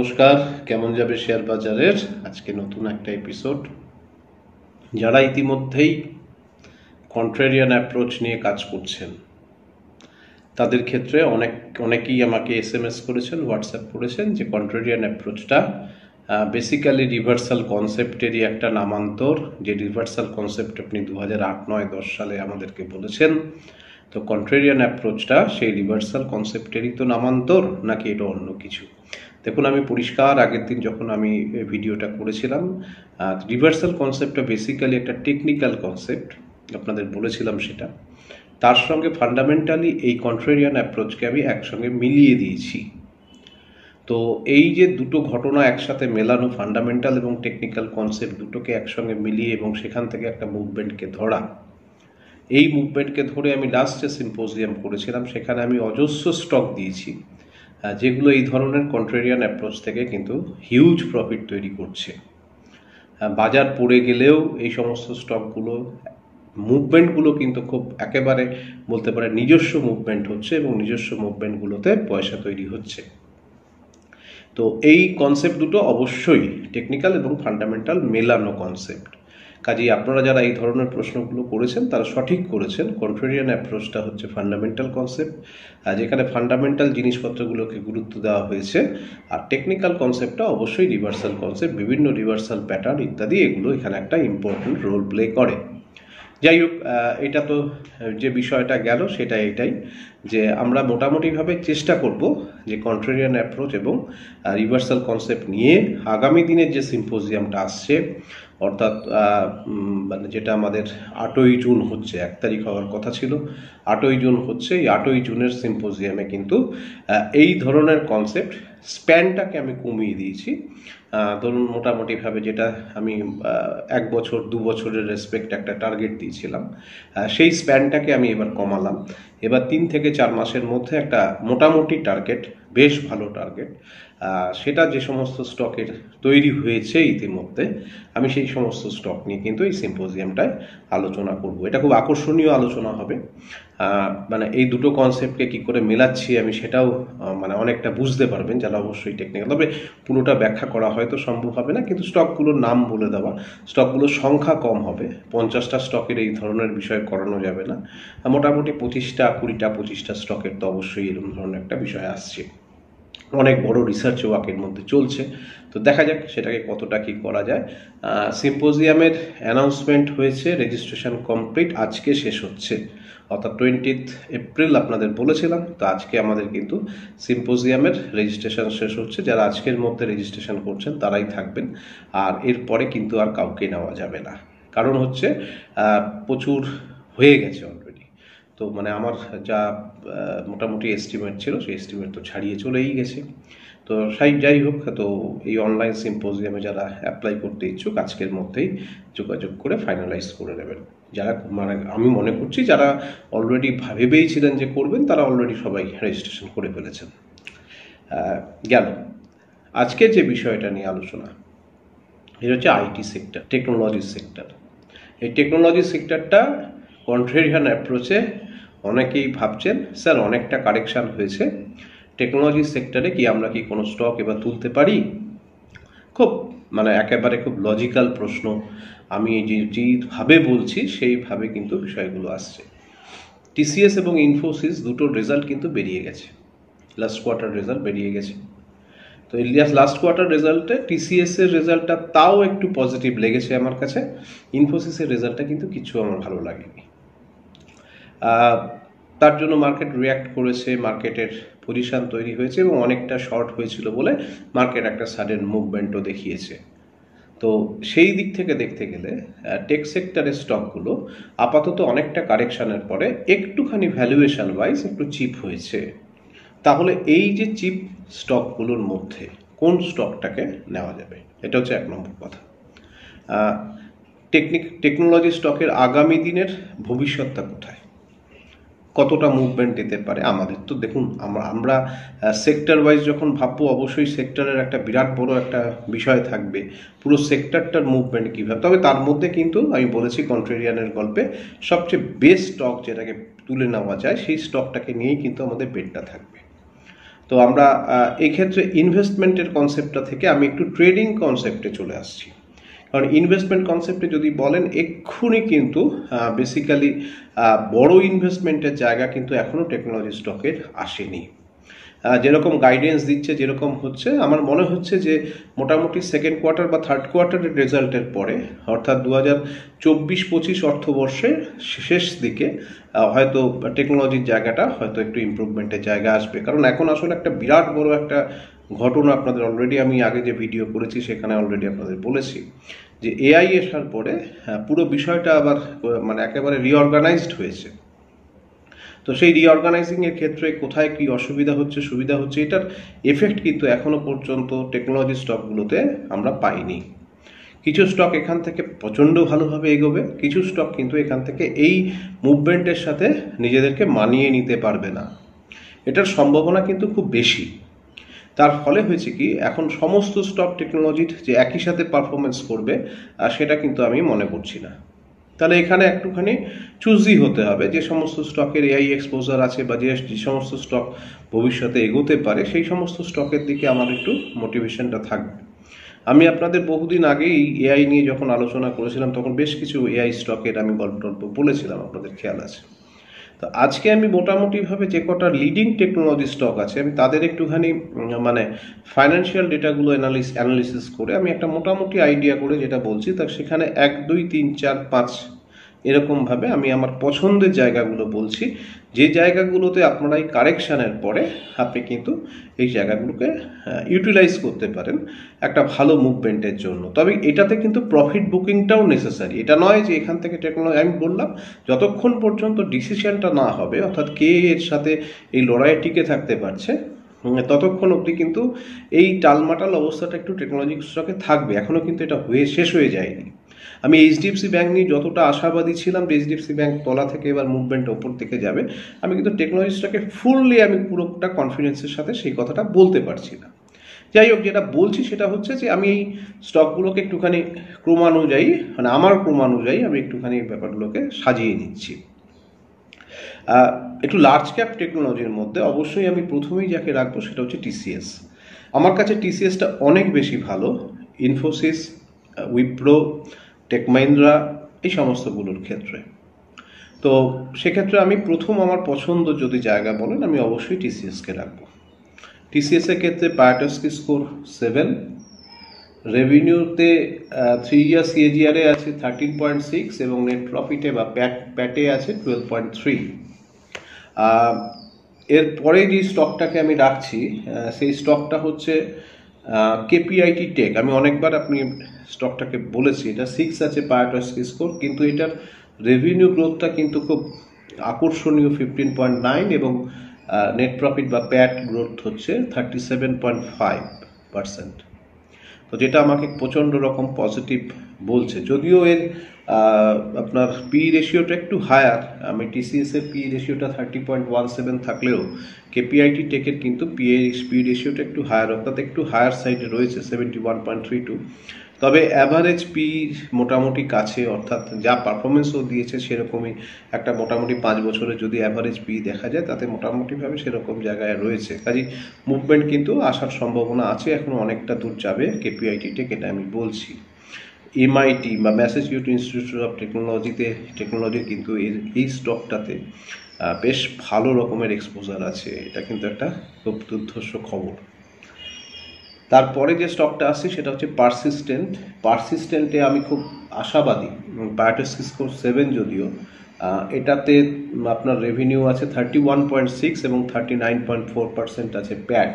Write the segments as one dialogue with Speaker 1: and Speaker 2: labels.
Speaker 1: নমস্কার, কেমন যাবে শেয়ার বাজারের আজকে নতুন একটা এপিসোড। যারা ইতিমধ্যেই কন্ট্রেরিয়ান অ্যাপ্রোচ নিয়ে কাজ করছেন তাদের ক্ষেত্রে অনেকেই আমাকে এসএমএস করেছেন, হোয়াটসঅ্যাপ করেছেন যে কন্ট্রেরিয়ান অ্যাপ্রোচটা বেসিক্যালি রিভার্সাল কনসেপ্টেরই একটা নামান্তর। যে রিভার্সাল কনসেপ্ট আপনি 2008-9-10 সালে আমাদেরকে বলেছেন, তো কন্ট্রেরিয়ান অ্যাপ্রোচটা সেই রিভার্সাল কনসেপ্টেরই তো নামান্তর, নাকি এটা অন্য কিছু? দেখুন, আমি পরিষ্কার আগের দিন যখন আমি ভিডিওটা করেছিলাম, রিভার্সাল কনসেপ্টটা বেসিক্যালি একটা টেকনিক্যাল কনসেপ্ট, আপনাদের বলেছিলাম সেটা। তার সঙ্গে ফান্ডামেন্টালি এই কন্ট্রেরিয়ান অ্যাপ্রোচকে আমি একসঙ্গে মিলিয়ে দিয়েছি। তো এই যে দুটো ঘটনা একসাথে মেলানো, ফান্ডামেন্টাল এবং টেকনিক্যাল কনসেপ্ট দুটোকে একসঙ্গে মিলিয়ে এবং সেখান থেকে একটা মুভমেন্টকে ধরা, এই মুভমেন্টকে ধরে আমি লাস্ট যে সিম্পোজিয়াম করেছিলাম সেখানে আমি অজস্র স্টক দিয়েছি যেগুলো এই ধরনের কন্ট্রেরিয়ান অ্যাপ্রোচ থেকে কিন্তু হিউজ প্রফিট তৈরি করছে। বাজার পড়ে গেলেও এই সমস্ত স্টকগুলো মুভমেন্টগুলো কিন্তু খুব একেবারে বলতে পারে নিজস্ব মুভমেন্ট হচ্ছে এবং নিজস্ব মুভমেন্টগুলোতে পয়সা তৈরি হচ্ছে। তো এই কনসেপ্ট দুটো অবশ্যই টেকনিক্যাল এবং ফান্ডামেন্টাল মেলানো কনসেপ্ট। কাজেই আপনারা যারা এই ধরনের প্রশ্নগুলো করেছেন তারা সঠিক করেছেন। কন্ট্রেরিয়ান অ্যাপ্রোচটা হচ্ছে ফান্ডামেন্টাল কনসেপ্ট, যেখানে ফান্ডামেন্টাল জিনিসপত্রগুলোকে গুরুত্ব দেওয়া হয়েছে, আর টেকনিক্যাল কনসেপ্টটা অবশ্যই রিভার্সাল কনসেপ্ট, বিভিন্ন রিভার্সাল প্যাটার্ন ইত্যাদি এগুলো এখানে একটা ইম্পর্টেন্ট রোল প্লে করে। যাই হোক, এটা তো যে বিষয়টা গেল সেটা এটাই যে আমরা মোটামুটিভাবে চেষ্টা করব যে কন্ট্রেরিয়ান অ্যাপ্রোচ এবং রিভার্সাল কনসেপ্ট নিয়ে আগামী দিনের যে সিম্পোজিয়ামটা আসছে, অর্থাৎ মানে যেটা আমাদের 8ই জুন হচ্ছে, 1 তারিখ হওয়ার কথা ছিল, 8ই জুন হচ্ছে। এই 8ই জুনের সিম্পোজিয়ামে কিন্তু এই ধরনের কনসেপ্ট স্প্যানটাকে আমি কমিয়ে দিয়েছি। ধরুন মোটামুটিভাবে যেটা আমি 1 বছর 2 বছরের রেসপেক্ট একটা টার্গেট দিয়েছিলাম, সেই স্প্যানটাকে আমি এবার কমালাম। এবার 3 থেকে 4 মাসের মধ্যে একটা মোটামুটি টার্গেট, বেশ ভালো টার্গেট, সেটা যে সমস্ত স্টকের তৈরি হয়েছে ইতিমধ্যে, আমি সেই সমস্ত স্টক নিয়ে কিন্তু এই সিম্পোজিয়ামটায় আলোচনা করব। এটা খুব আকর্ষণীয় আলোচনা হবে। মানে এই দুটো কনসেপ্টকে কি করে মেলাচ্ছি আমি সেটাও মানে অনেকটা বুঝতে পারবেন যারা অবশ্যই টেকনিক্যাল। তবে পুরোটা ব্যাখ্যা করা হয়তো সম্ভব হবে না, কিন্তু স্টকগুলোর নাম বলে দেওয়া, স্টকগুলোর সংখ্যা কম হবে। 50টা স্টকের এই ধরনের বিষয় করানো যাবে না, মোটামুটি 25টা 20টা 25টা স্টকের তো অবশ্যই এরকম ধরনের একটা বিষয় আসছে। অনেক বড় রিসার্চ ওয়ার্কের মধ্যে চলছে, তো দেখা যাক সেটাকে কতটা কি করা যায়। সিম্পোজিয়ামের অ্যানাউন্সমেন্ট হয়েছে, রেজিস্ট্রেশন কমপ্লিট, আজকে শেষ হচ্ছে, অর্থাৎ 20 এপ্রিল আপনাদের বলেছিলাম। তো আজকে আমাদের কিন্তু সিম্পোজিয়ামের রেজিস্ট্রেশন শেষ হচ্ছে। যারা আজকের মধ্যে রেজিস্ট্রেশন করছেন তারাই থাকবেন, আর এরপরে কিন্তু আর কাউকে নেওয়া যাবে না। কারণ হচ্ছে প্রচুর হয়ে গেছে অলরেডি। তো মানে আমার যা মোটামুটি এস্টিমেট ছিল সেই এস্টিমেট তো ছাড়িয়ে চলেই গেছে। তো যাই হোক, তো এই অনলাইন সিম্পোজিয়ামে যারা অ্যাপ্লাই করতে ইচ্ছুক আজকের মধ্যেই যোগাযোগ করে ফাইনালাইজ করে নেবেন। যারা মানে আমি মনে করছি যারা অলরেডি ভেবেইছিলেন যে করবেন তারা অলরেডি সবাই রেজিস্ট্রেশন করে ফেলেছেন। গেল আজকের যে বিষয়টা নিয়ে আলোচনা, এটা হচ্ছে আইটি সেক্টর, টেকনোলজি সেক্টর। এই টেকনোলজি সেক্টরটা কন্ট্রেরিয়ান অ্যাপ্রোচে অনেকেই ভাবছেন স্যার অনেকটা কারেকশান হয়েছে, টেকনোলজি সেক্টরে কি আমরা কি কোনো স্টক এবার তুলতে পারি? খুব মানে একেবারে খুব লজিক্যাল প্রশ্ন। আমি যেভাবে বলছি সেইভাবে কিন্তু বিষয়গুলো আসছে। টিসিএস এবং ইনফোসিস দুটোর রেজাল্ট কিন্তু বেরিয়ে গেছে, লাস্ট কোয়ার্টার রেজাল্ট বেরিয়ে গেছে। তো এই লাস্ট কোয়ার্টার রেজাল্টে টিসিএসের রেজাল্টটা তাও একটু পজিটিভ লেগেছে আমার কাছে, ইনফোসিসের রেজাল্টটা কিন্তু কিছু আমার ভালো লাগেনি। তার জন্য মার্কেট রিয়্যাক্ট করেছে, মার্কেটের পজিশন তৈরি হয়েছে এবং অনেকটা শর্ট হয়েছিল বলে মার্কেট একটা সাডেন মুভমেন্টও দেখিয়েছে। তো সেই দিক থেকে দেখতে গেলে টেক সেক্টরের স্টকগুলো আপাতত অনেকটা কারেকশানের পরে একটুখানি ভ্যালুয়েশন ওয়াইজ একটু চিপ হয়েছে। তাহলে এই যে চিপ স্টকগুলোর মধ্যে কোন স্টকটাকে নেওয়া যাবে, এটা হচ্ছে 1 নম্বর কথা। টেকনোলজি স্টকের আগামী দিনের ভবিষ্যৎটা কোথায়, কতটা মুভমেন্ট দিতে পারে? আমাদের তো দেখুন, আমরা সেক্টর ওয়াইজ যখন ভাববো অবশ্যই সেক্টরের একটা বিরাট বড় একটা বিষয় থাকবে, পুরো সেক্টরটার মুভমেন্ট কীভাবে। তবে তার মধ্যে কিন্তু আমি বলেছি কন্ট্রেরিয়ানের গল্পে সবচেয়ে বেস্ট স্টক যেটাকে তুলে নেওয়া যায় সেই স্টকটাকে নিয়েই কিন্তু আমাদের বেটটা থাকবে। তো আমরা এক্ষেত্রে ইনভেস্টমেন্টের কনসেপ্টটা থেকে আমি একটু ট্রেডিং কনসেপ্টে চলে আসছি। কারণ ইনভেস্টমেন্ট কনসেপ্টে যদি বলেন এক্ষুনি কিন্তু বেসিক্যালি বড় ইনভেস্টমেন্টের জায়গা কিন্তু এখনও টেকনোলজি স্টকের আসেনি। যেরকম গাইডেন্স দিচ্ছে, যেরকম হচ্ছে, আমার মনে হচ্ছে যে মোটামুটি সেকেন্ড কোয়ার্টার বা থার্ড কোয়ার্টারের রেজাল্টের পরে, অর্থাৎ 2024-25 অর্থবর্ষের শেষ দিকে হয়তো টেকনোলজির জায়গাটা হয়তো একটু ইমপ্রুভমেন্টের জায়গা আসবে। কারণ এখন আসলে একটা বিরাট বড় একটা ঘটনা আপনাদের অলরেডি আমি আগে যে ভিডিও করেছি সেখানে অলরেডি আপনাদের বলেছি যে এআই আসার পরে পুরো বিষয়টা আবার মানে একেবারে রিঅর্গানাইজড হয়েছে। তো সেই রিঅর্গানাইজিংয়ের ক্ষেত্রে কোথায় কি অসুবিধা হচ্ছে, সুবিধা হচ্ছে, এটার এফেক্ট কিন্তু এখনো পর্যন্ত টেকনোলজি স্টকগুলোতে আমরা পাইনি। কিছু স্টক এখান থেকে প্রচণ্ড ভালোভাবে এগোবে, কিছু স্টক কিন্তু এখান থেকে এই মুভমেন্টের সাথে নিজেদেরকে মানিয়ে নিতে পারবে না, এটার সম্ভাবনা কিন্তু খুব বেশি। তার ফলে হয়েছে কি, এখন সমস্ত স্টক টেকনোলজির যে একই সাথে পারফরমেন্স করবে সেটা কিন্তু আমি মনে করছি না। তাহলে এখানে একটুখানি চুজি হতে হবে, যে সমস্ত স্টকের এআই এক্সপোজার আছে বা যে সমস্ত স্টক ভবিষ্যতে এগোতে পারে সেই সমস্ত স্টকের দিকে আমার একটু মোটিভেশনটা থাকবে। আমি আপনাদের বহুদিন আগেই এআই নিয়ে যখন আলোচনা করেছিলাম তখন বেশ কিছু এআই স্টকের আমি গল্প বলেছিলাম, আপনাদের খেয়াল আছে। তো আজকে আমি মোটামুটিভাবে যে কটা লিডিং টেকনোলজি স্টক আছে আমি তাদের একটুখানি মানে ফাইন্যান্সিয়াল ডেটাগুলো অ্যানালিসিস করে আমি একটা মোটামুটি আইডিয়া করে যেটা বলছি, তা সেখানে 1, 2, 3, 4, 5 এরকমভাবে আমি আমার পছন্দের জায়গাগুলো বলছি, যে জায়গাগুলোতে আপনারা এই কারেকশানের পরে আপনি কিন্তু এই জায়গাগুলোকে ইউটিলাইজ করতে পারেন একটা ভালো মুভমেন্টের জন্য। তবে এটাতে কিন্তু প্রফিট বুকিংটাও নেসেসারি। এটা নয় যে এখান থেকে টেকনোলজি, আমি বললাম যতক্ষণ পর্যন্ত ডিসিশনটা না হবে, অর্থাৎ কে এর সাথে এই লড়াইয়ে টিকে থাকতে পারছে, ততক্ষণ অবধি কিন্তু এই টালমাটাল অবস্থাটা একটু টেকনোলজি স্টকে থাকবে। এখনও কিন্তু এটা শেষ হয়ে যায়নি। আমি এইচডিএফসি ব্যাংক নিয়ে যতটা আশাবাদী ছিলাম যে এইচডিএফসি ব্যাংক তলা থেকে এবার মুভমেন্ট ওপর থেকে যাবে, আমি কিন্তু টেকনোলজি স্টকে ফুললি আমি পুরোটা কনফিডেন্সের সাথে সেই কথাটা বলতে পারছি না। যাই হোক, যেটা বলছি সেটা হচ্ছে যে আমি এই স্টকগুলোকে একটুখানি ক্রমানুযায়ী, মানে আমার ক্রমানুযায়ী আমি একটুখানি ব্যাপারগুলোকে সাজিয়ে নিচ্ছি। একটু লার্জ ক্যাপ টেকনোলজির মধ্যে অবশ্যই আমি প্রথমেই যাকে রাখবো সেটা হচ্ছে টিসিএস। আমার কাছে টিসিএসটা অনেক বেশি ভালো ইনফোসিস, উইপ্রো, টেক মাহিন্দ্রা এই সমস্তগুলোর ক্ষেত্রে। তো সেক্ষেত্রে আমি প্রথম আমার পছন্দ যদি জায়গা বলেন আমি অবশ্যই টিসিএসকে রাখবো। টিসিএসের ক্ষেত্রে পায়াটস্কি স্কোর 7, রেভিনিউতে 3 ইয়ার সিএজিআরে আছে 13.6 এবং নেট প্রফিটে বা প্যাটে আছে 12.3। এরপরে যে স্টকটাকে আমি রাখছি সেই স্টকটা হচ্ছে কেপিআইটি টেক। আমি অনেকবার আপনি স্টকটাকে বলেছি, এটা 6 আছে পায়াটস্কি স্কোর, কিন্তু এটার রেভিনিউ গ্রোথটা কিন্তু খুব আকর্ষণীয় 15.9 এবং নেট প্রফিট বা প্যাট গ্রোথ হচ্ছে 37.5%। তো যেটা আমাকে প্রচণ্ড রকম পজিটিভ বলছে। যদিও এর আপনার পি রেশিওটা একটু হায়ার, আমি টিসিএস এর পি রেশিওটা 30.17 থাকলেও কেপিআইটি টেকের কিন্তু পি রেশিওটা একটু হায়ার, অর্থাৎ একটু হায়ার সাইডে রয়েছে 71.32। তবে অ্যাভারেজ পি মোটামুটি কাছে, অর্থাৎ যা পারফরমেন্সও দিয়েছে সেরকমই একটা মোটামুটি 5 বছরে যদি অ্যাভারেজ পি দেখা যায় তাতে মোটামুটিভাবে সেরকম জায়গায় রয়েছে। কাজেই মুভমেন্ট কিন্তু আসার সম্ভাবনা আছে, এখনও অনেকটা দূর যাবে কেপিআইটি টেক, এটা আমি বলছি। এমআইটি বা ম্যাসাচুসেটস ইনস্টিটিউট অফ টেকনোলজি কিন্তু এই স্টকটাতে বেশ ভালো রকমের এক্সপোজার আছে, এটা কিন্তু একটা খুব দুর্ধর্ষ খবর। তারপরে যে স্টকটা আসছে সেটা হচ্ছে পারসিস্টেন্টে আমি খুব আশাবাদী। পায়াটস্কি স্কোর 7 যদিও, এটাতে আপনার রেভিনিউ আছে 31.6 এবং 39.4% আছে প্যাট,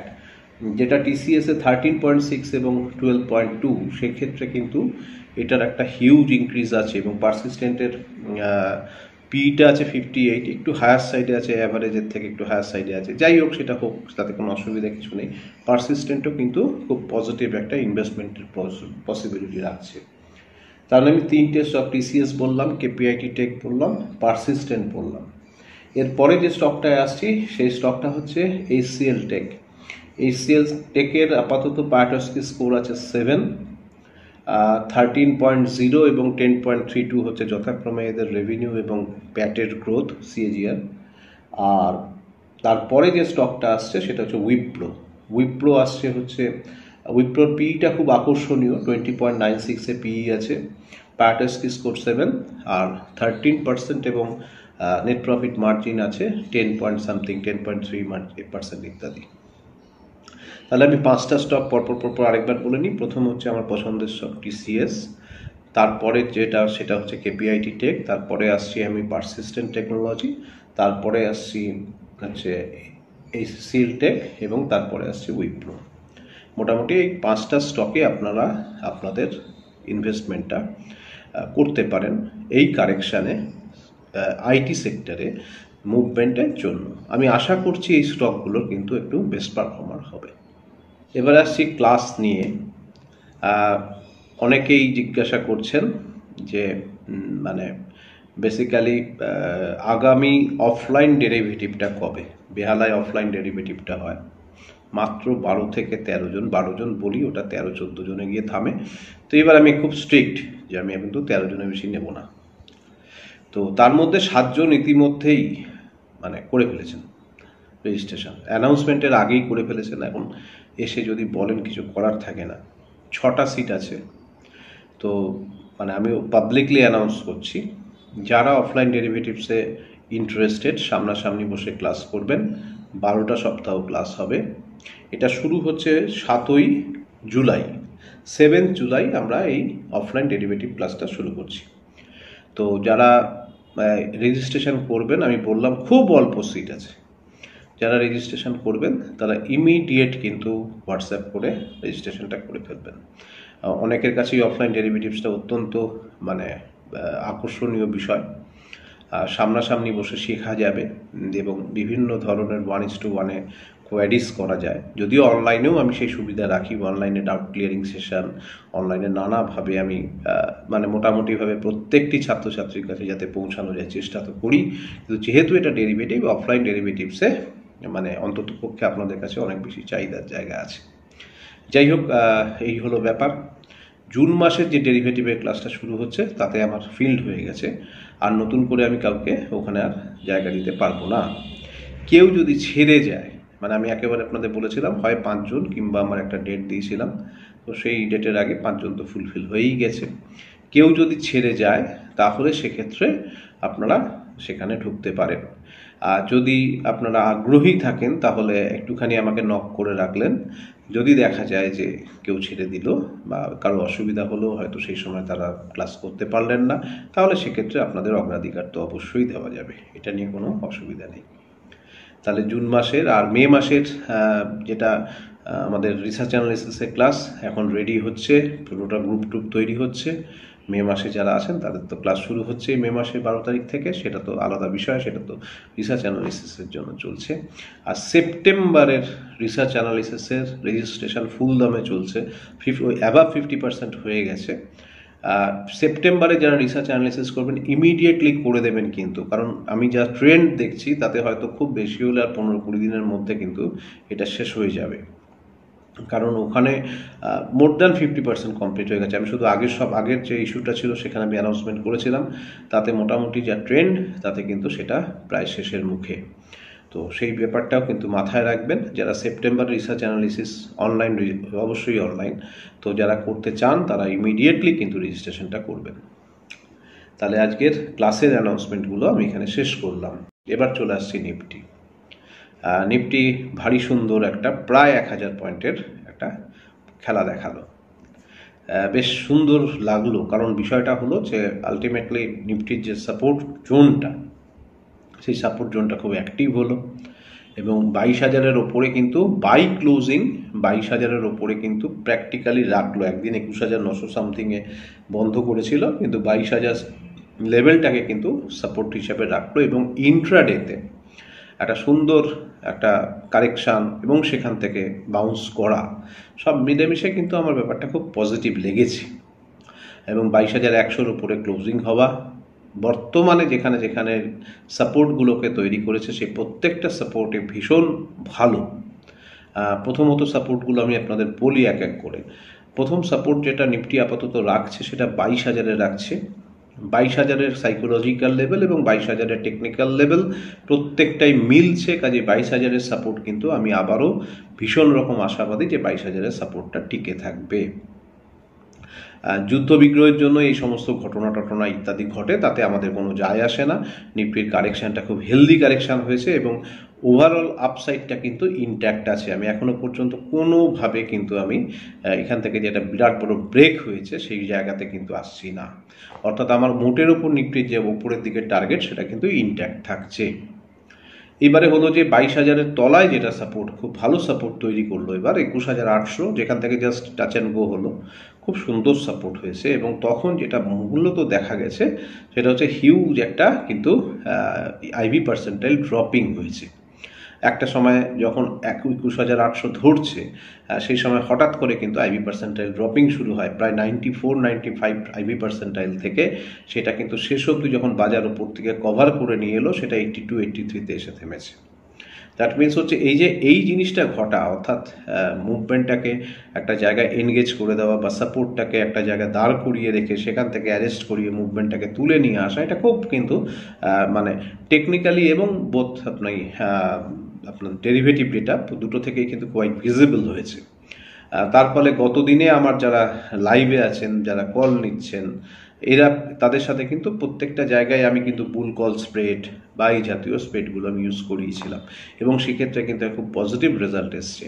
Speaker 1: যেটা টিসিএসে 13.6 এবং 12.2, সেক্ষেত্রে কিন্তু এটার একটা হিউজ ইনক্রিজ আছে। এবং পারসিস্টেন্টের পিটা আছে 58, একটু হায়ার সাইডে আছে, অ্যাভারেজের থেকে একটু হায়ার সাইডে আছে। যাই হোক, সেটা হোক, তাতে কোনো অসুবিধা কিছু নেই। পারসিস্টেন্টও কিন্তু খুব পজিটিভ একটা ইনভেস্টমেন্টের পসিবিলিটি রাখছে। তাহলে আমি 3টে স্টক টিসিএস বললাম, কেপিআইটি টেক বললাম, পারসিস্টেন্ট বললাম। এরপরে যে স্টকটায় আসছি সেই স্টকটা হচ্ছে এইচসিএল টেক। এইচসিএল টেকের আপাতত পায়াটস্কি স্কোর আছে 7, 13.0 এবং 10.32 হচ্ছে যথাক্রমে এদের রেভিনিউ এবং প্যাটের গ্রোথ সিএজিআর। আর তারপরে যে স্টকটা আসছে সেটা হচ্ছে উইপ্রো আসছে হচ্ছে উইপ্রোর পিইটা খুব আকর্ষণীয়, 20.96 পিই আছে, প্যারাটাসকি স্কোর 7 আর 13% এবং নেট প্রফিট মার্জিন আছে 10 10.3% ইত্যাদি। তাহলে আমি 5টা স্টক পরপর আরেকবার বলে নিই। প্রথম হচ্ছে আমার পছন্দের স্টক টিসিএস, তারপরে যেটা সেটা হচ্ছে কেপিআইটি টেক, তারপরে আসছি আমি পারসিস্টেন্ট টেকনোলজি, তারপরে আসছি হচ্ছে এই সিলটেক এবং তারপরে আসছি উইপ্রো। মোটামুটি এই 5টা স্টকে আপনারা আপনাদের ইনভেস্টমেন্টটা করতে পারেন এই কারেকশানে, আইটি সেক্টরে মুভমেন্টের জন্য। আমি আশা করছি এই স্টকগুলোর কিন্তু একটু বেস্ট পারফর্মার হবে। এবার আসছি ক্লাস নিয়ে। অনেকেই জিজ্ঞাসা করছেন যে মানে বেসিক্যালি আগামী অফলাইন ডেরিভেটিভটা কবে, বেহালায় অফলাইন ডেরিভেটিভটা হয় মাত্র 12 থেকে 13 জন, 12 জন বলি, ওটা 13-14 জনে গিয়ে থামে। তো এবার আমি খুব স্ট্রিক্ট যে আমি কিন্তু 13 জনের বেশি নেব না। তো তার মধ্যে 7 জন ইতিমধ্যেই মানে করে ফেলেছেন রেজিস্ট্রেশন, অ্যানাউন্সমেন্টের আগেই করে ফেলেছেন। এখন এসে যদি বলেন কিছু করার থাকে না। 6টা সিট আছে। তো মানে আমি পাবলিকলি অ্যানাউন্স করছি, যারা অফলাইন ডেরিভেটিভসে ইন্টারেস্টেড সামনাসামনি বসে ক্লাস করবেন, 12টা সপ্তাহ ক্লাস হবে। এটা শুরু হচ্ছে 7ই জুলাই, 7 জুলাই আমরা এই অফলাইন ডেরিভেটিভ ক্লাসটা শুরু করছি। তো যারা রেজিস্ট্রেশন করবেন, আমি বললাম খুব অল্প সিট আছে, যারা রেজিস্ট্রেশন করবেন তারা ইমিডিয়েট কিন্তু হোয়াটসঅ্যাপ করে রেজিস্ট্রেশনটা করে ফেলবেন। অনেকের কাছেই অফলাইন ডেরিভেটিভসটা অত্যন্ত মানে আকর্ষণীয় বিষয়, সামনাসামনি বসে শেখা যাবে এবং বিভিন্ন ধরনের 1:1 কোয়ারিজ করা যায়। যদিও অনলাইনেও আমি সেই সুবিধা রাখি, অনলাইনে ডাউট ক্লিয়ারিং সেশন, অনলাইনে নানাভাবে আমি মানে মোটামুটিভাবে প্রত্যেকটি ছাত্রছাত্রীর কাছে যাতে পৌঁছানো যায় চেষ্টা তো করি। কিন্তু যেহেতু এটা ডেরিভেটিভ, অফলাইন ডেরিভেটিভসে মানে অন্ততপক্ষে আপনাদের কাছে অনেক বেশি চাহিদার জায়গা আছে। যাই হোক, এই হলো ব্যাপার। জুন মাসের যে ডেরিভেটিভের ক্লাসটা শুরু হচ্ছে তাতে আমার ফিল্ড হয়ে গেছে, আর নতুন করে আমি কাউকে ওখানে আর জায়গা দিতে পারবো না। কেউ যদি ছেড়ে যায়, মানে আমি একেবারে আপনাদের বলেছিলাম হয় 5 জন কিংবা আমার একটা ডেট দিয়েছিলাম, তো সেই ডেটের আগে 5 জন তো ফুলফিল হয়েই গেছে। কেউ যদি ছেড়ে যায় তাহলে সেক্ষেত্রে আপনারা সেখানে ঢুকতে পারেন। আর যদি আপনারা আগ্রহী থাকেন তাহলে একটুখানি আমাকে নক করে রাখলেন। যদি দেখা যায় যে কেউ ছেড়ে দিল বা কারো অসুবিধা হলো, হয়তো সেই সময় তারা ক্লাস করতে পারলেন না, তাহলে সেক্ষেত্রে আপনাদের অগ্রাধিকার তো অবশ্যই দেওয়া যাবে, এটা নিয়ে কোনো অসুবিধা নেই। তাহলে জুন মাসের আর মে মাসের যেটা আমাদের রিসার্চ অ্যানালিসিসের ক্লাস এখন রেডি হচ্ছে, পুরোটা গ্রুপ তৈরি হচ্ছে। মে মাসে যারা আছেন তাদের তো ক্লাস শুরু হচ্ছে মে মাসের 12 তারিখ থেকে, সেটা তো আলাদা বিষয়, সেটা তো রিসার্চ অ্যানালিসিসের জন্য চলছে। আর সেপ্টেম্বরের রিসার্চ অ্যানালিসিসের রেজিস্ট্রেশন ফুল দামে চলছে, অ্যাবাভ 50% হয়ে গেছে। সেপ্টেম্বরে যারা রিসার্চ অ্যানালিসিস করবেন ইমিডিয়েটলি করে দেবেন কিন্তু, কারণ আমি যা ট্রেন্ড দেখছি তাতে হয়তো খুব বেশি হলে আর 15-20 দিনের মধ্যে কিন্তু এটা শেষ হয়ে যাবে, কারণ ওখানে মোর দ্যান 50% কমপ্লিট হয়ে গেছে। আমি শুধু আগের যে ইস্যুটা ছিল সেখানে আমি অ্যানাউন্সমেন্ট করেছিলাম, তাতে মোটামুটি যা ট্রেন্ড তাতে কিন্তু সেটা প্রায় শেষের মুখে। তো সেই ব্যাপারটাও কিন্তু মাথায় রাখবেন। যারা সেপ্টেম্বর রিসার্চ অ্যানালিসিস অনলাইন, অবশ্যই অনলাইন, তো যারা করতে চান তারা ইমিডিয়েটলি কিন্তু রেজিস্ট্রেশনটা করবেন। তাহলে আজকের ক্লাসের অ্যানাউন্সমেন্টগুলো আমি এখানে শেষ করলাম। এবার চলে আসছি নিফটি। নিফটি ভারী সুন্দর একটা প্রায় 1000 পয়েন্টের একটা খেলা দেখালো, বেশ সুন্দর লাগলো। কারণ বিষয়টা হলো যে আলটিমেটলি নিফটির যে সাপোর্ট জোনটা, সেই সাপোর্ট জোনটা খুব অ্যাক্টিভ হলো এবং 22,000-এর ওপরে কিন্তু বাই ক্লোজিং 22,000-এর ওপরে কিন্তু প্র্যাকটিক্যালি রাখলো। একদিন 21,900 সামথিংয়ে বন্ধ করেছিল, কিন্তু 22,000 লেভেলটাকে কিন্তু সাপোর্ট হিসাবে রাখলো এবং ইন্ট্রাডেতে একটা সুন্দর একটা কারেকশান এবং সেখান থেকে বাউন্স করা, সব মিলেমিশে কিন্তু আমার ব্যাপারটা খুব পজিটিভ লেগেছে। এবং 22,100-এর উপরে ক্লোজিং হওয়া, বর্তমানে যেখানে যেখানে সাপোর্টগুলোকে তৈরি করেছে সেই প্রত্যেকটা সাপোর্টে ভীষণ ভালো। প্রথমত সাপোর্টগুলো আমি আপনাদের বলি এক এক করে। প্রথম সাপোর্ট যেটা নিফটি আপাতত রাখছে সেটা 22,000-এ রাখছে, 22,000-এর সাইকোলজিক্যাল লেভেল এবং 22,000-এর টেকনিক্যাল লেভেল প্রত্যেকটাই মিলছে, কাজে 22,000-এর সাপোর্ট কিন্তু আমি আবারও ভীষণ রকম আশাবাদী যে 22,000-এর সাপোর্টটা টিকে থাকবে। যুদ্ধ বিগ্রহের জন্য এই সমস্ত ঘটনা টটনা ইত্যাদি ঘটে, তাতে আমাদের কোনো যায় আসে না। নিফটির কারেকশানটা খুব হেলদি কারেকশান হয়েছে এবং ওভারঅল আপসাইডটা কিন্তু ইনট্যাক্ট আছে। আমি এখনো পর্যন্ত কোনোভাবে কিন্তু আমি এখান থেকে যেটা বিরাট বড় ব্রেক হয়েছে সেই জায়গাতে কিন্তু আসছি না, অর্থাৎ আমার মোটের ওপর নিফটির যে ওপরের দিকের টার্গেট সেটা কিন্তু ইনট্যাক্ট থাকছে। এবারে হলো যে 22,000-এর তলায় যেটা সাপোর্ট, খুব ভালো সাপোর্ট তৈরি করলো এবার 21,800, যেখান থেকে জাস্ট টাচ অ্যান্ড গো হলো, খুব সুন্দর সাপোর্ট হয়েছে। এবং তখন যেটা মূলত দেখা গেছে সেটা হচ্ছে হিউজ একটা কিন্তু আইভি পার্সেন্টাইল ড্রপিং হয়েছে। একটা সময় যখন 21,800 ধরছে সেই সময় হঠাৎ করে কিন্তু আইভি পার্সেন্টাইল ড্রপিং শুরু হয়, প্রায় 94-95 আইভি পার্সেন্টাইল থেকে সেটা কিন্তু শেষ অবধি যখন বাজার উপর থেকে কভার করে নিয়ে এলো সেটা 82-83-তে এসে থেমেছে। দ্যাট মিনস হচ্ছে এই জিনিসটা ঘটা, অর্থাৎ মুভমেন্টটাকে একটা জায়গায় এনগেজ করে দেওয়া বা সাপোর্টটাকে একটা জায়গায় দাঁড় করিয়ে রেখে সেখান থেকে অ্যারেস্ট করিয়ে মুভমেন্টটাকে তুলে নিয়ে আসা, এটা খুব কিন্তু মানে টেকনিক্যালি এবং বোথ আপনার ডেরিভেটিভ ডেটা দুটো থেকেই কিন্তু কোয়াইট ভিজিবল হয়েছে। তার ফলে গতদিনে আমার যারা লাইভে আছেন, যারা কল নিচ্ছেন, এরা তাদের সাথে কিন্তু প্রত্যেকটা জায়গায় আমি কিন্তু বুল কল স্প্রেড বা এই জাতীয় স্প্রেডগুলো আমি ইউজ করিয়েছিলাম এবং সেক্ষেত্রে কিন্তু খুব পজিটিভ রেজাল্ট এসছে।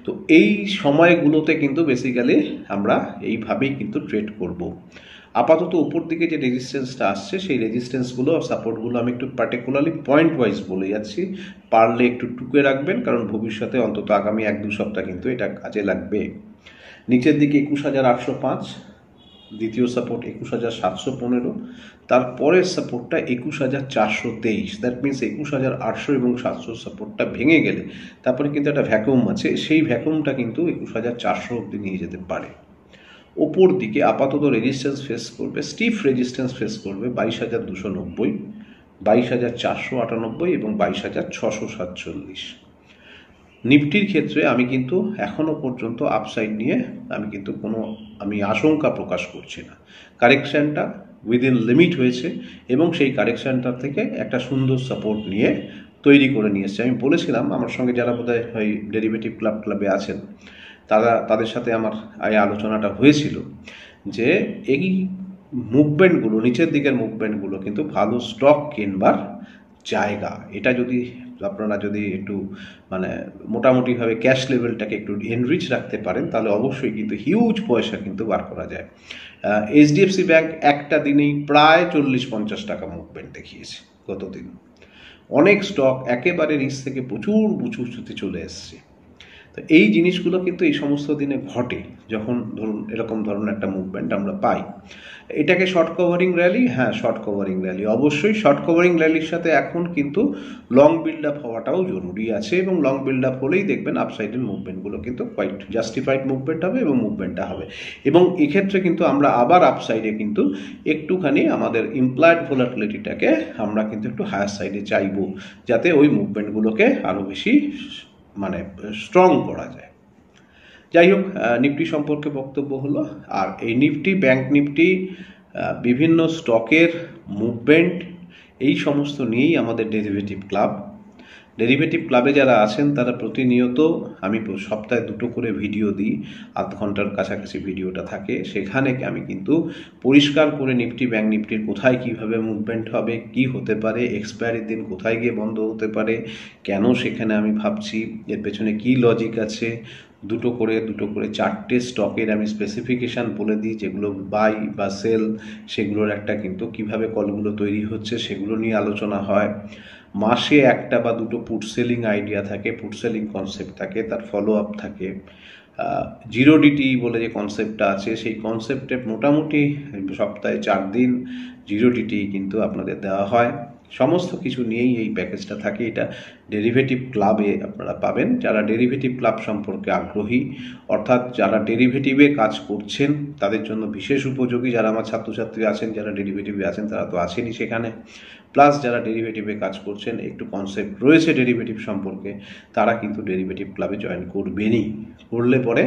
Speaker 1: তো এই সময়গুলোতে কিন্তু বেসিক্যালি আমরা এইভাবেই কিন্তু ট্রেড করব। আপাতত উপর দিকে যে রেজিস্ট্যান্সটা আসছে সেই রেজিস্ট্যান্সগুলো সাপোর্টগুলো আমি একটু পার্টিকুলারলি পয়েন্ট ওয়াইজ বলে যাচ্ছি, পারলে একটু টুকে রাখবেন, কারণ ভবিষ্যতে অন্তত আগামী 1-2 সপ্তাহ কিন্তু এটা কাজে লাগবে। নিচের দিকে 21,805, দ্বিতীয় সাপোর্ট 21,715, তারপরের সাপোর্টটা 21,423। দ্যাট মিনস 21,800 এবং 700 সাপোর্টটা ভেঙে গেলে তারপরে কিন্তু একটা ভ্যাকুয়াম আছে, সেই ভ্যাকুয়ামটা কিন্তু 21,400 অবধি নিয়ে যেতে পারে। ওপর দিকে আপাতত রেজিস্ট্যান্স ফেস করবে, স্টিফ রেজিস্ট্যান্স ফেস করবে 22,290, 22,498 এবং 22,647। নিফটির ক্ষেত্রে আমি কিন্তু এখনও পর্যন্ত আপসাইড নিয়ে আমি আশঙ্কা প্রকাশ করছি না। কারেকশানটা উইদিন লিমিট হয়েছে এবং সেই কারেকশানটার থেকে একটা সুন্দর সাপোর্ট নিয়ে তৈরি করে নিয়ে এসছে। আমি বলেছিলাম, আমার সঙ্গে যারা বোধহয় ওই ডেরিভেটিভ ক্লাবে আছেন তাদের সাথে আমার এই আলোচনাটা হয়েছিল যে এই মুভমেন্টগুলো, নিচের দিকের মুভমেন্টগুলো কিন্তু ভালো স্টক কেনবার জায়গা। এটা যদি আপনারা একটু মোটামুটিভাবে ক্যাশ লেভেলটাকে একটু এনরিচ রাখতে পারেন তাহলে অবশ্যই কিন্তু হিউজ পয়সা কিন্তু বার করা যায়। এইচডিএফসি ব্যাংক একটা দিনেই প্রায় 40-50 টাকা মুভমেন্ট দেখিয়েছে গতদিন। অনেক স্টক একেবারে নিচ থেকে প্রচুর উঁচুতে চলে এসছে। তো এই জিনিসগুলো কিন্তু এই সমস্ত দিনে ঘটে যখন ধরুন এরকম ধরনের একটা মুভমেন্ট আমরা পাই। এটাকে শর্ট কভারিং র্যালি, হ্যাঁ শর্ট কভারিং র্যালি, অবশ্যই শর্ট কভারিং র্যালির সাথে এখন কিন্তু লং বিল্ড আপ হওয়াটাও জরুরি আছে এবং লং বিল্ড আপ হলেই দেখবেন আপসাইডের মুভমেন্টগুলো কিন্তু কোয়াইট জাস্টিফাইড মুভমেন্ট হবে এবং মুভমেন্টটা হবে। এবং এক্ষেত্রে কিন্তু আমরা আবার আপসাইডে কিন্তু একটুখানি আমাদের ইমপ্লয়েড ভোলাটিলিটিটাকে আমরা কিন্তু একটু হায়ার সাইডে চাইবো, যাতে ওই মুভমেন্টগুলোকে আরও বেশি স্ট্রং করা যায়। যাই হোক, নিফটি সম্পর্কে বক্তব্য হলো। আর এই নিফটি, ব্যাংক নিফটি, বিভিন্ন স্টকের মুভমেন্ট, এই সমস্ত নিয়েই আমাদের ডেরিভেটিভ ক্লাবে যারা আছেন তারা প্রতিনিয়ত, আমি সপ্তাহে 2টো করে ভিডিও দিই, আধ ঘন্টার কাছাকাছি ভিডিওটা থাকে, সেখানে আমি কিন্তু পরিষ্কার করে নিফটি ব্যাংক নিফটির কোথায় কিভাবে মুভমেন্ট হবে, কি হতে পারে, এক্সপায়ারির দিন কোথায় গিয়ে বন্ধ হতে পারে, কেন সেখানে আমি ভাবছি, এর পেছনে কি লজিক আছে, 2টো করে 4টে স্টকের আমি স্পেসিফিকেশান বলে দিই, যেগুলো বাই বা সেল, সেগুলোর একটা কিন্তু কিভাবে কলগুলো তৈরি হচ্ছে সেগুলো নিয়ে আলোচনা হয়। মাসে 1টা বা 2টো পুট সেলিং আইডিয়া থাকে, পুট সেলিং কনসেপ্ট থাকে, তার ফলো আপ থাকে। জিরো ডিটি বলে যে কনসেপ্টটা আছে, সেই কনসেপ্টে মোটামুটি সপ্তাহে 4 দিন জিরো ডিটি কিন্তু আপনাদের দেওয়া হয়। সমস্ত কিছু নিয়েই এই প্যাকেজটা থাকে। এটা ডেরিভেটিভ ক্লাবে আপনারা পাবেন। যারা ডেরিভেটিভ ক্লাব সম্পর্কে আগ্রহী, অর্থাৎ যারা ডেরিভেটিভে কাজ করছেন তাদের জন্য বিশেষ উপযোগী। যারা আমার ছাত্রছাত্রী আছেন, যারা ডেরিভেটিভে আছেন, তারা তো আছেনই সেখানে, প্লাস যারা ডেরিভেটিভে কাজ করছেন, একটু কনসেপ্ট রয়েছে ডেরিভেটিভ সম্পর্কে, তারা কিন্তু ডেরিভেটিভ ক্লাবে জয়েন করবেনই। করলে পরে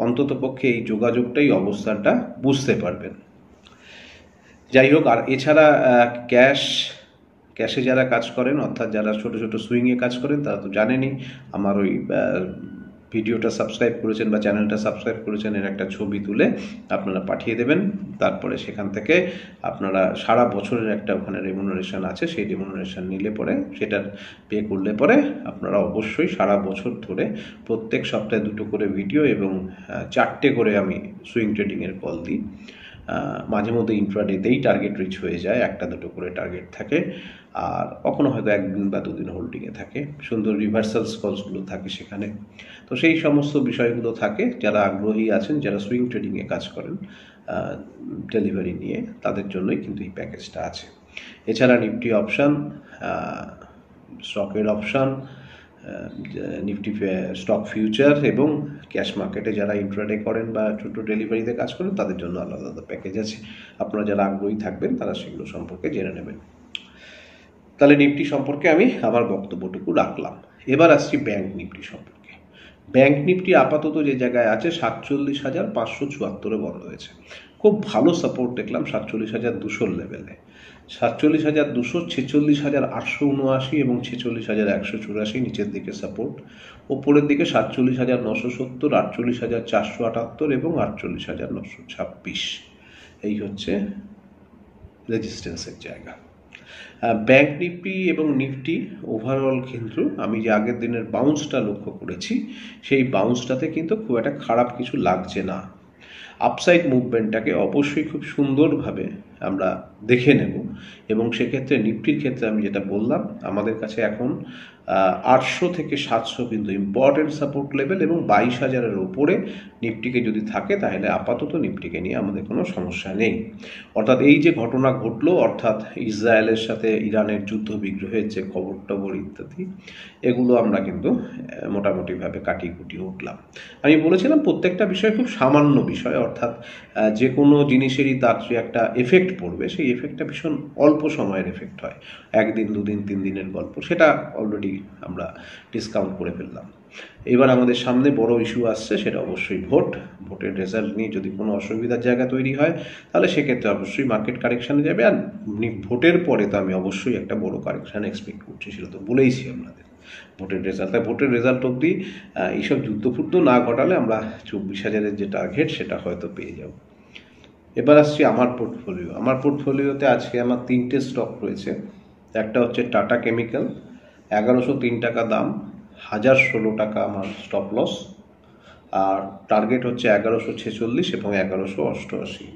Speaker 1: অন্ততপক্ষে এই যোগাযোগটাই অবস্থানটা বুঝতে পারবেন। যাই হোক, আর এছাড়া ক্যাশে যারা কাজ করেন, অর্থাৎ যারা ছোট ছোট সুইংয়ে কাজ করেন, তারা তো জানেনই আমার ওই ভিডিওটা সাবস্ক্রাইব করেছেন বা চ্যানেলটা সাবস্ক্রাইব করেছেন, এর একটা ছবি তুলে আপনারা পাঠিয়ে দেবেন। তারপরে সেখান থেকে আপনারা সারা বছরের একটা ওখানে রেমুনারেশন আছে, সেই রেমুনারেশন নিলে পরে, সেটার পে করলে পরে আপনারা অবশ্যই সারা বছর ধরে প্রত্যেক সপ্তাহে 2টো করে ভিডিও এবং 4টে করে আমি সুইং ট্রেডিংয়ের কল দিই। মাঝে মধ্যে ইন্ট্রাডেতেই টার্গেট রিচ হয়ে যায়, 1টা 2টো করে টার্গেট থাকে, আর কখনো হয়তো 1 দিন বা 2 দিন হোল্ডিংয়ে থাকে, সুন্দর রিভার্সালস কলসগুলো থাকে সেখানে। তো সেই সমস্ত বিষয়গুলো থাকে। যারা আগ্রহী আছেন, যারা সুইং ট্রেডিংয়ে কাজ করেন ডেলিভারি নিয়ে, তাদের জন্যই কিন্তু এই প্যাকেজটা আছে। এছাড়া নিফটি অপশান, স্টকের অপশান, নিফটি স্টক ফিউচার এবং ক্যাশ মার্কেটে যারা ইন্ট্রাডে করেন বা ছোটো ডেলিভারিতে কাজ করেন, তাদের জন্য আলাদা আলাদা প্যাকেজ আছে। আপনারা যারা আগ্রহী থাকবেন তারা সেগুলো সম্পর্কে জেনে নেবেন। তাহলে নিফটি সম্পর্কে আমি আমার বক্তব্যটুকু রাখলাম। এবার আসছি ব্যাংক নিফটি সম্পর্কে। ব্যাংক নিফটি আপাতত যে জায়গায় আছে 47,574-এ বন্ধ হয়েছে। খুব ভালো সাপোর্ট দেখলাম 47,200 লেভেলে। 47,200, 46,879 এবং 46,184 নিচের দিকে সাপোর্ট। ওপরের দিকে 47,970, 48,478 এবং 48,926। এই হচ্ছে রেজিস্ট্যান্সের জায়গা। ব্যাংক নিফটি এবং নিফটি ওভারঅল কিন্তু আমি যে আগের দিনের বাউন্সটা লক্ষ্য করেছি, সেই বাউন্সটাতে কিন্তু খুব একটা খারাপ কিছু লাগছে না। আপসাইড মুভমেন্টটাকে অবশ্যই খুব সুন্দরভাবে আমরা দেখে নেব, এবং সেক্ষেত্রে নিফটির ক্ষেত্রে আমি যেটা বললাম, আমাদের কাছে এখন 800 থেকে 700 কিন্তু ইম্পর্টেন্ট সাপোর্ট লেভেল, এবং 22,000-এর ওপরে নিফটিকে যদি থাকে, তাহলে আপাতত নিফটিকে নিয়ে আমাদের কোনো সমস্যা নেই। অর্থাৎ এই যে ঘটনা ঘটলো, অর্থাৎ ইসরায়েলের সাথে ইরানের যুদ্ধ বিগ্রহের যে খবর টবর ইত্যাদি, এগুলো আমরা কিন্তু মোটামুটিভাবে কাটিয়ে কুটিয়ে উঠলাম। আমি বলেছিলাম প্রত্যেকটা বিষয় খুব সামান্য বিষয়, অর্থাৎ যে কোনো জিনিসেরই তার যে একটা এফেক্ট পড়বে, সেই এফেক্টটা ভীষণ অল্প সময়ের এফেক্ট হয়, 1 দিন 2 দিন 3 দিনের গল্প, সেটা অলরেডি আমরা ডিসকাউন্ট করে ফেললাম। এবার আমাদের সামনে বড় ইস্যু আসছে, সেটা অবশ্যই ভোটের রেজাল্ট নিয়ে যদি কোনো অসুবিধার জায়গা তৈরি হয়, তাহলে সেক্ষেত্রে অবশ্যই মার্কেট কারেকশানে যাবে। আর ভোটের পরে তো আমি অবশ্যই একটা বড় কারেকশান এক্সপেক্ট করছি, সেটা তো বলেইছি আপনাদের। ভোটের রেজাল্ট অবধি এইসব যুদ্ধ না ঘটালে আমরা 24,000-এর যে টার্গেট, সেটা হয়তো পেয়ে যাব। এবার আসছি আমার পোর্টফোলিওতে আজকে আমার 3টে স্টক রয়েছে। একটা হচ্ছে টাটা কেমিক্যাল, 1103 টাকা দাম, 1016 টাকা আমার স্টপ লস, আর টার্গেট হচ্ছে 1146 এবং 1188।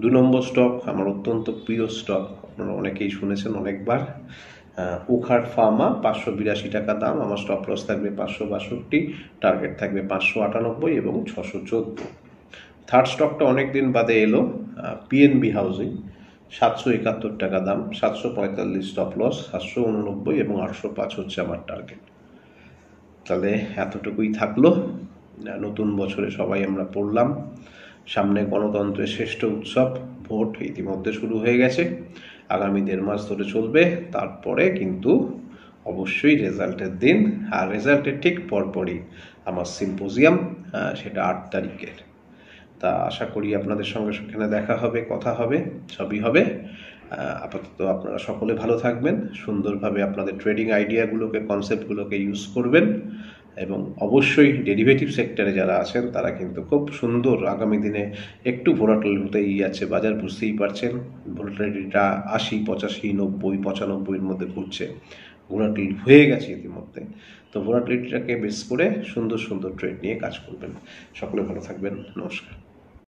Speaker 1: 2 নম্বর স্টক আমার অত্যন্ত প্রিয় স্টক, আপনারা অনেকেই শুনেছেন অনেকবার, ওখার ফার্মা, 582 টাকা দাম, আমার স্টপ লস থাকবে 562, টার্গেট থাকবে 598 এবং 614। থার্ড স্টকটা অনেকদিন বাদে এলো, পিএনবি হাউজিং, 771 টাকা দাম, 745 স্টপ লস, 789 এবং 805 হচ্ছে আমার টার্গেট। তাহলে এতটুকুই থাকলো। নতুন বছরে সবাই আমরা পড়লাম, সামনে গণতন্ত্রের শ্রেষ্ঠ উৎসব ভোট ইতিমধ্যে শুরু হয়ে গেছে, আগামী 1.5 মাস ধরে চলবে। তারপরে কিন্তু অবশ্যই রেজাল্টের দিন, আর রেজাল্টের ঠিক পরপরই আমার সিম্পোজিয়াম, সেটা 8 তারিখের। তা আশা করি আপনাদের সঙ্গে সেখানে দেখা হবে, কথা হবে, সবই হবে। আপাতত আপনারা সকলে ভালো থাকবেন, সুন্দরভাবে আপনাদের ট্রেডিং আইডিয়াগুলোকে, কনসেপ্টগুলোকে ইউজ করবেন, এবং অবশ্যই ডেরিভেটিভ সেক্টরে যারা আছেন তারা কিন্তু খুব সুন্দর, আগামী দিনে একটু ভোলাটাইল হতেই যাচ্ছে বাজার, বুঝতেই পারছেন। ভোলাটিলিটিটা 80, 85, 90, 95-এর মধ্যে ঘুরছে, ভোলাটাইল হয়ে গেছে ইতিমধ্যে। তো ভোলাটিলিটিটাকে বেস করে সুন্দর সুন্দর ট্রেড নিয়ে কাজ করবেন। সকলে ভালো থাকবেন, নমস্কার।